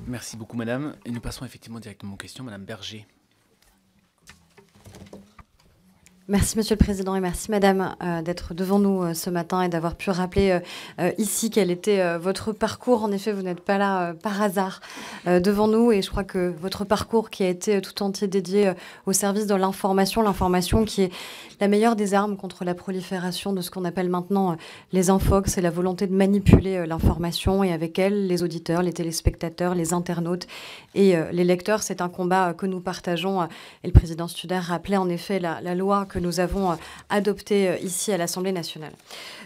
Merci beaucoup, madame. Et nous passons effectivement directement aux questions. Madame Berger. Merci Monsieur le Président et merci Madame d'être devant nous ce matin et d'avoir pu rappeler ici quel était votre parcours. En effet, vous n'êtes pas là par hasard devant nous et je crois que votre parcours qui a été tout entier dédié au service de l'information qui est la meilleure des armes contre la prolifération de ce qu'on appelle maintenant les infox, c'est la volonté de manipuler l'information et avec elle les auditeurs, les téléspectateurs, les internautes et les lecteurs. C'est un combat que nous partageons et le président Studer rappelait en effet la loi que nous avons adoptée ici à l'Assemblée nationale.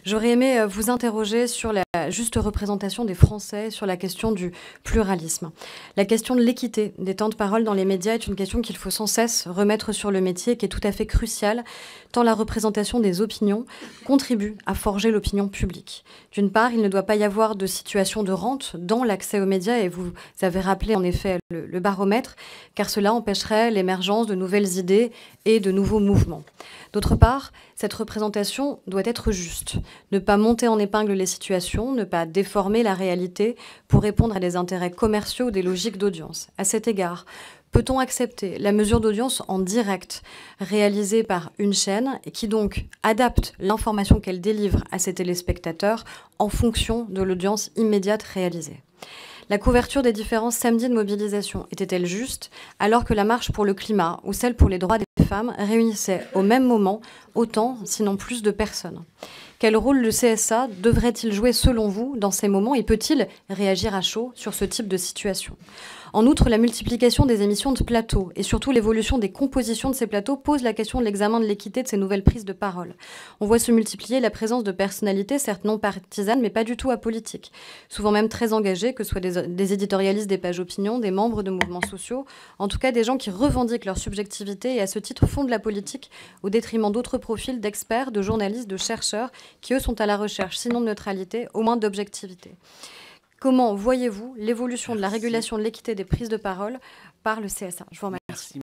J'aurais aimé vous interroger sur la juste représentation des Français, sur la question du pluralisme. La question de l'équité des temps de parole dans les médias est une question qu'il faut sans cesse remettre sur le métier, qui est tout à fait cruciale, tant la représentation des opinions contribue à forger l'opinion publique. D'une part, il ne doit pas y avoir de situation de rente dans l'accès aux médias, et vous avez rappelé en effet le baromètre, car cela empêcherait l'émergence de nouvelles idées et de nouveaux mouvements. D'autre part, cette représentation doit être juste. Ne pas monter en épingle les situations, ne pas déformer la réalité pour répondre à des intérêts commerciaux ou des logiques d'audience. À cet égard, peut-on accepter la mesure d'audience en direct réalisée par une chaîne et qui donc adapte l'information qu'elle délivre à ses téléspectateurs en fonction de l'audience immédiate réalisée ? La couverture des différents samedis de mobilisation était-elle juste, alors que la marche pour le climat ou celle pour les droits des femmes réunissait au même moment autant, sinon plus de personnes ? Quel rôle le CSA devrait-il jouer selon vous dans ces moments et peut-il réagir à chaud sur ce type de situation ? En outre, la multiplication des émissions de plateaux et surtout l'évolution des compositions de ces plateaux pose la question de l'examen de l'équité de ces nouvelles prises de parole. On voit se multiplier la présence de personnalités, certes non partisanes, mais pas du tout apolitiques, souvent même très engagées, que ce soit des éditorialistes des pages opinion, des membres de mouvements sociaux, en tout cas des gens qui revendiquent leur subjectivité et à ce titre font de la politique au détriment d'autres profils d'experts, de journalistes, de chercheurs, qui eux sont à la recherche, sinon de neutralité, au moins d'objectivité. Comment voyez-vous l'évolution de la régulation de l'équité des prises de parole par le CSA ? Je vous remercie.